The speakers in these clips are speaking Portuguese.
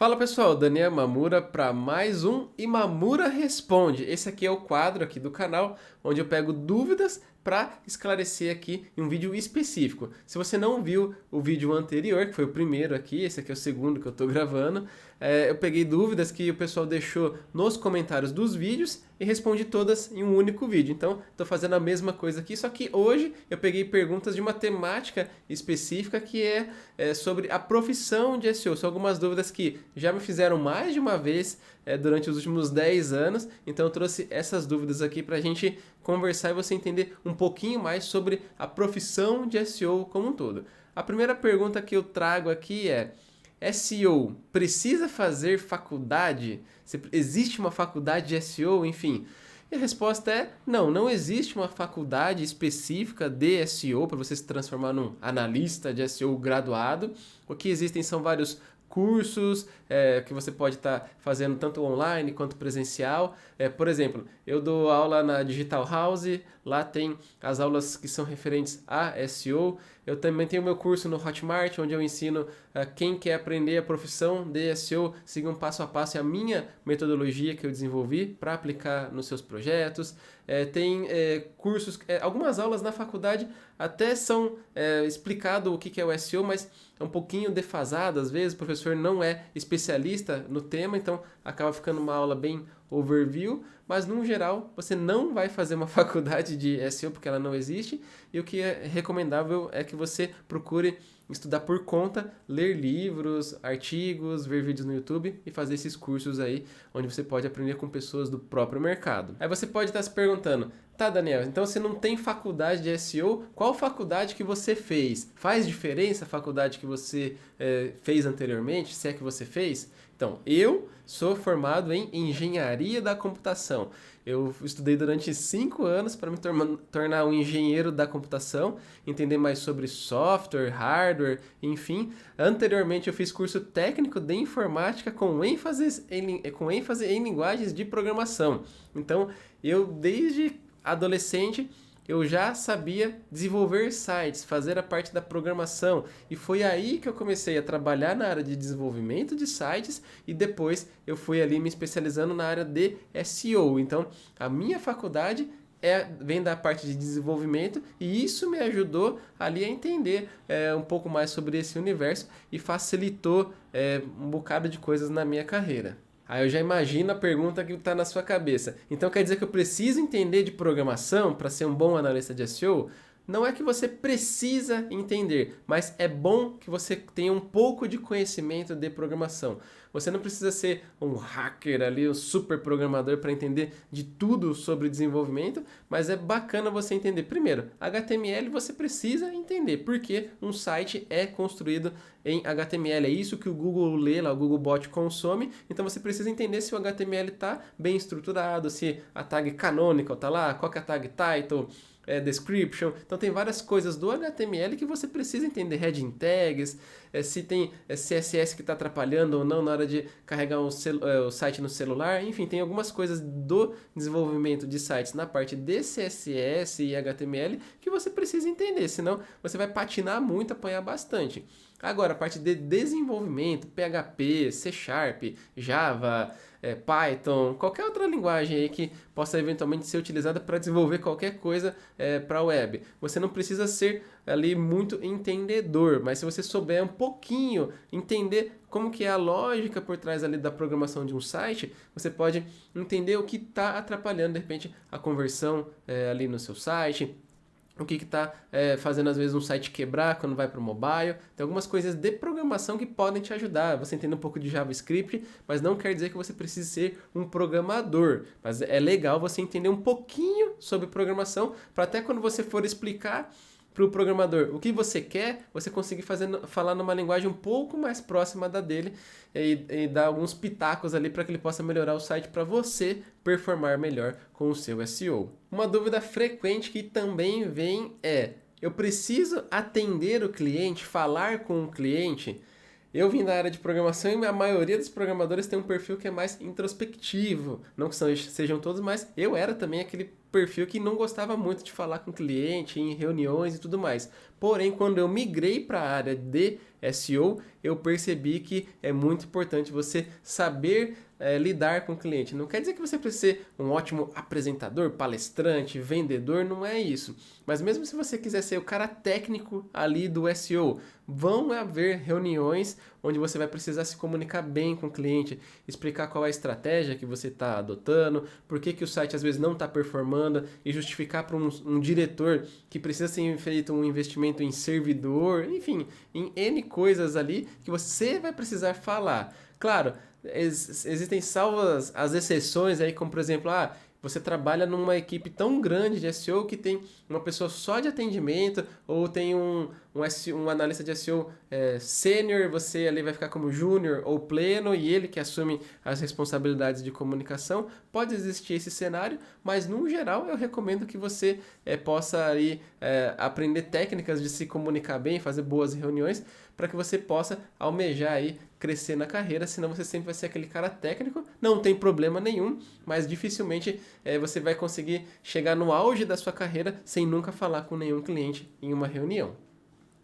Fala pessoal, Daniel Mamura para mais um Imamura Responde. Esse aqui é o quadro aqui do canal onde eu pego dúvidas para esclarecer aqui em um vídeo específico. Se você não viu o vídeo anterior, que foi o primeiro aqui, esse aqui é o segundo que eu estou gravando, eu peguei dúvidas que o pessoal deixou nos comentários dos vídeos e respondi todas em um único vídeo. Então, estou fazendo a mesma coisa aqui, só que hoje eu peguei perguntas de uma temática específica que é sobre a profissão de SEO. São algumas dúvidas que já me fizeram mais de uma vez durante os últimos 10 anos, então eu trouxe essas dúvidas aqui para a gente conversar e você entender um pouquinho mais sobre a profissão de SEO como um todo. A primeira pergunta que eu trago aqui é: SEO precisa fazer faculdade? Existe uma faculdade de SEO? Enfim. E a resposta é não, não existe uma faculdade específica de SEO para você se transformar num analista de SEO graduado. O que existem são vários cursos que você pode estar fazendo tanto online quanto presencial. Por exemplo, eu dou aula na Digital House, lá tem as aulas que são referentes a SEO. Eu também tenho meu curso no Hotmart, onde eu ensino quem quer aprender a profissão de SEO, seguir um passo a passo a minha metodologia que eu desenvolvi para aplicar nos seus projetos. Tem cursos, algumas aulas na faculdade até são explicado o que é o SEO, mas é um pouquinho defasado, às vezes o professor não é especialista no tema, então acaba ficando uma aula bem overview, mas no geral você não vai fazer uma faculdade de SEO porque ela não existe, e o que é recomendável é que você procure estudar por conta, ler livros, artigos, ver vídeos no YouTube e fazer esses cursos aí, onde você pode aprender com pessoas do próprio mercado. Aí você pode estar se perguntando: tá, Daniel, então você não tem faculdade de SEO, qual faculdade que você fez? Faz diferença a faculdade que você fez anteriormente, se é que você fez? Então, eu sou formado em engenharia da computação. Eu estudei durante 5 anos para me tornar um engenheiro da computação, entender mais sobre software, hardware, enfim. Anteriormente eu fiz curso técnico de informática com ênfase em linguagens de programação. Então, eu desde adolescente eu já sabia desenvolver sites, fazer a parte da programação, e foi aí que eu comecei a trabalhar na área de desenvolvimento de sites e depois eu fui ali me especializando na área de SEO. Então, a minha faculdade vem da parte de desenvolvimento e isso me ajudou ali a entender um pouco mais sobre esse universo e facilitou um bocado de coisas na minha carreira. Aí eu já imagino a pergunta que está na sua cabeça. Então quer dizer que eu preciso entender de programação para ser um bom analista de SEO? Não é que você precisa entender, mas é bom que você tenha um pouco de conhecimento de programação. Você não precisa ser um hacker ali, um super programador para entender de tudo sobre desenvolvimento, mas é bacana você entender. Primeiro, HTML você precisa entender, porque um site é construído em HTML. É isso que o Google lê lá, o Googlebot consome. Então você precisa entender se o HTML está bem estruturado, se a tag canonical está lá, qual que é a tag title, description. Então tem várias coisas do HTML que você precisa entender, heading tags, se tem CSS que está atrapalhando ou não na hora de carregar o site no celular. Enfim, tem algumas coisas do desenvolvimento de sites na parte de CSS e HTML que você precisa entender, senão você vai patinar muito, apanhar bastante. Agora, a parte de desenvolvimento, PHP, C Sharp, Java, Python, qualquer outra linguagem aí que possa eventualmente ser utilizada para desenvolver qualquer coisa para a web. Você não precisa ser ali muito entendedor, mas se você souber um pouquinho, entender como que é a lógica por trás ali da programação de um site, você pode entender o que está atrapalhando, de repente, a conversão ali no seu site, o que está fazendo às vezes um site quebrar quando vai para o mobile. Tem algumas coisas de programação que podem te ajudar. Você entende um pouco de JavaScript, mas não quer dizer que você precise ser um programador. Mas é legal você entender um pouquinho sobre programação, para até quando você for explicar para o programador o que você quer, você conseguir falar numa linguagem um pouco mais próxima da dele e dar alguns pitacos ali para que ele possa melhorar o site para você performar melhor com o seu SEO. Uma dúvida frequente que também vem é: eu preciso atender o cliente, falar com o cliente? Eu vim da área de programação e a maioria dos programadores tem um perfil que é mais introspectivo. Não que sejam todos, mas eu era também aquele perfil que não gostava muito de falar com cliente em reuniões e tudo mais. Porém, quando eu migrei para a área de SEO, eu percebi que é muito importante você saber lidar com o cliente. Não quer dizer que você precisa ser um ótimo apresentador, palestrante, vendedor, não é isso. Mas mesmo se você quiser ser o cara técnico ali do SEO, vão haver reuniões onde você vai precisar se comunicar bem com o cliente, explicar qual é a estratégia que você está adotando, por que o site às vezes não está performando e justificar para um diretor que precisa ser feito um investimento em servidor, enfim, em N coisas ali que você vai precisar falar. Claro, existem salvas as exceções aí, como por exemplo, você trabalha numa equipe tão grande de SEO que tem uma pessoa só de atendimento, ou tem um analista de SEO sênior, você ali vai ficar como júnior ou pleno, e ele que assume as responsabilidades de comunicação. Pode existir esse cenário, mas no geral eu recomendo que você possa aí, aprender técnicas de se comunicar bem, fazer boas reuniões, para que você possa almejar aí crescer na carreira, senão você sempre vai ser aquele cara técnico, não tem problema nenhum, mas dificilmente você vai conseguir chegar no auge da sua carreira sem nunca falar com nenhum cliente em uma reunião.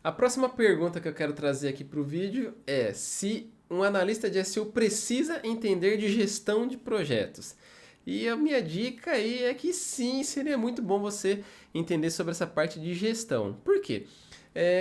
A próxima pergunta que eu quero trazer aqui para o vídeo é se um analista de SEO precisa entender de gestão de projetos. E a minha dica aí é que sim, seria muito bom você entender sobre essa parte de gestão. Por quê?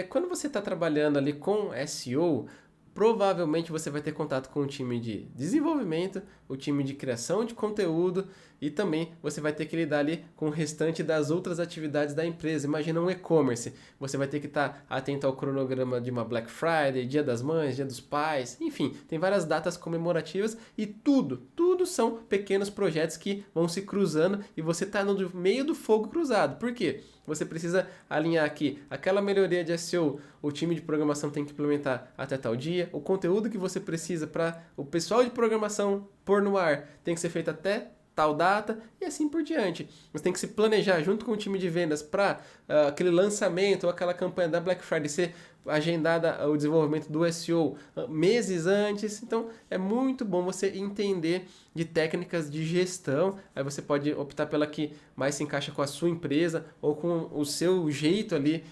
Quando você está trabalhando ali com SEO, provavelmente você vai ter contato com o time de desenvolvimento, o time de criação de conteúdo e também você vai ter que lidar ali com o restante das outras atividades da empresa. Imagina um e-commerce, você vai ter que estar atento ao cronograma de uma Black Friday, Dia das Mães, Dia dos Pais, enfim, tem várias datas comemorativas e tudo são pequenos projetos que vão se cruzando e você está no meio do fogo cruzado. Por quê? Você precisa alinhar aqui aquela melhoria de SEO, o time de programação tem que implementar até tal dia, o conteúdo que você precisa para o pessoal de programação pôr no ar tem que ser feito até tal data e assim por diante. Você tem que se planejar junto com o time de vendas para aquele lançamento ou aquela campanha da Black Friday ser agendada o desenvolvimento do SEO meses antes. Então é muito bom você entender de técnicas de gestão. Aí você pode optar pela que mais se encaixa com a sua empresa ou com o seu jeito ali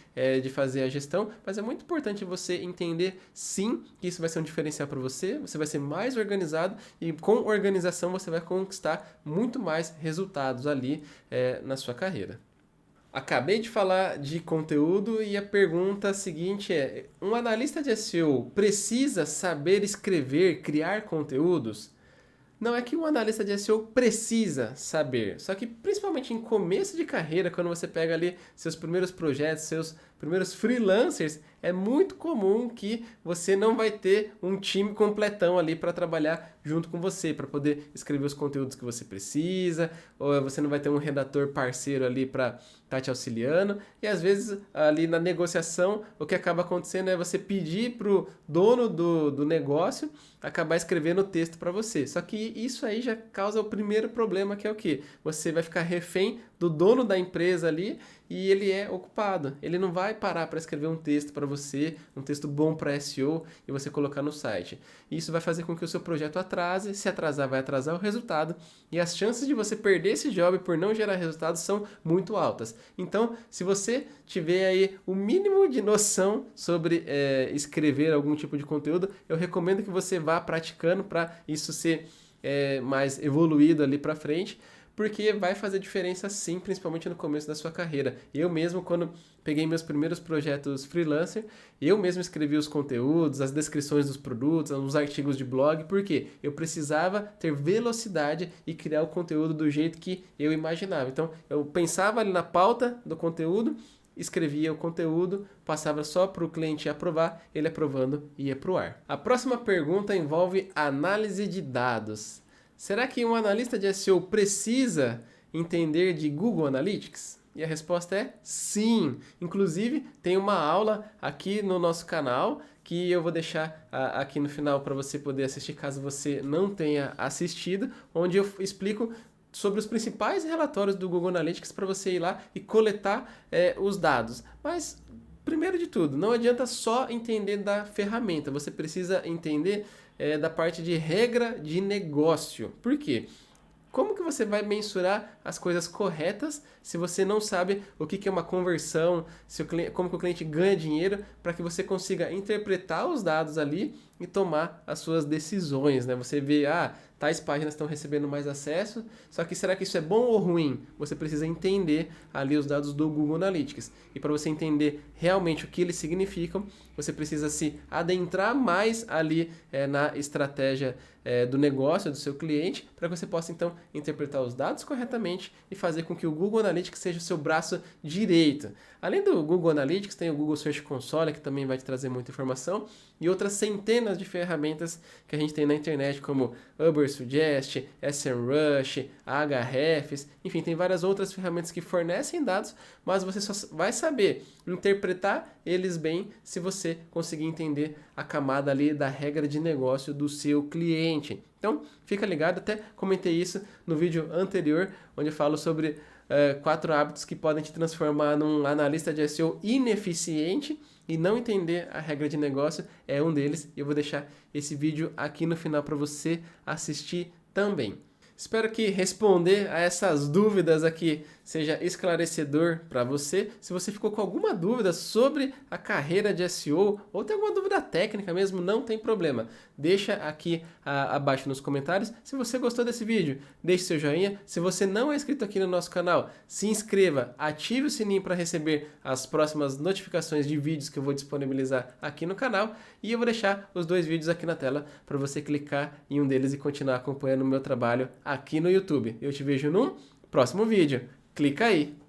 de fazer a gestão. Mas é muito importante você entender sim que isso vai ser um diferencial para você. Você vai ser mais organizado e com organização você vai conquistar muito mais resultados ali na sua carreira. Acabei de falar de conteúdo e a pergunta seguinte é: um analista de SEO precisa saber escrever, criar conteúdos? Não é que um analista de SEO precisa saber, só que principalmente em começo de carreira, quando você pega ali seus primeiros projetos, seus primeiros freelancers, é muito comum que você não vai ter um time completão ali para trabalhar junto com você, para poder escrever os conteúdos que você precisa, ou você não vai ter um redator parceiro ali para estar te auxiliando, e às vezes ali na negociação o que acaba acontecendo é você pedir para o dono do negócio acabar escrevendo o texto para você. Só que isso aí já causa o primeiro problema, que é o quê? Você vai ficar refém do dono da empresa ali e ele é ocupado. Ele não vai parar para escrever um texto para você, um texto bom para SEO e você colocar no site. Isso vai fazer com que o seu projeto atrase, se atrasar vai atrasar o resultado e as chances de você perder esse job por não gerar resultados são muito altas. Então, se você tiver aí o mínimo de noção sobre escrever algum tipo de conteúdo, eu recomendo que você vá praticando para isso ser mais evoluído ali para frente, porque vai fazer diferença sim, principalmente no começo da sua carreira. Eu mesmo, quando peguei meus primeiros projetos freelancer, eu mesmo escrevi os conteúdos, as descrições dos produtos, os artigos de blog, porque eu precisava ter velocidade e criar o conteúdo do jeito que eu imaginava. Então, eu pensava ali na pauta do conteúdo, escrevia o conteúdo, passava só para o cliente aprovar, ele aprovando ia para o ar. A próxima pergunta envolve análise de dados. Será que um analista de SEO precisa entender de Google Analytics? E a resposta é sim. Inclusive, tem uma aula aqui no nosso canal que eu vou deixar aqui no final para você poder assistir caso você não tenha assistido, onde eu explico sobre os principais relatórios do Google Analytics para você ir lá e coletar os dados. Mas, primeiro de tudo, não adianta só entender da ferramenta, você precisa entender da parte de regra de negócio. Por quê? como que você vai mensurar as coisas corretas se você não sabe o que é uma conversão, como que o cliente ganha dinheiro, para que você consiga interpretar os dados ali e tomar as suas decisões, né? Você vê, tais páginas estão recebendo mais acesso, só que será que isso é bom ou ruim? Você precisa entender ali os dados do Google Analytics. E para você entender realmente o que eles significam, você precisa se adentrar mais ali na estratégia do negócio do seu cliente, para que você possa então interpretar os dados corretamente e fazer com que o Google Analytics seja o seu braço direito. Além do Google Analytics, tem o Google Search Console, que também vai te trazer muita informação, e outras centenas de ferramentas que a gente tem na internet, como Ubersuggest, SEMrush, Ahrefs, enfim, tem várias outras ferramentas que fornecem dados, mas você só vai saber interpretar eles bem se você conseguir entender a camada ali da regra de negócio do seu cliente. Então, fica ligado, até comentei isso no vídeo anterior, onde eu falo sobre 4 hábitos que podem te transformar num analista de SEO ineficiente, e não entender a regra de negócio é um deles. Eu vou deixar esse vídeo aqui no final para você assistir também. Espero que responder a essas dúvidas aqui seja esclarecedor para você. Se você ficou com alguma dúvida sobre a carreira de SEO ou tem alguma dúvida técnica mesmo, não tem problema. Deixa aqui abaixo nos comentários. Se você gostou desse vídeo, deixe seu joinha. Se você não é inscrito aqui no nosso canal, se inscreva, ative o sininho para receber as próximas notificações de vídeos que eu vou disponibilizar aqui no canal. E eu vou deixar os 2 vídeos aqui na tela para você clicar em um deles e continuar acompanhando o meu trabalho aqui no YouTube. Eu te vejo no próximo vídeo. Clica aí!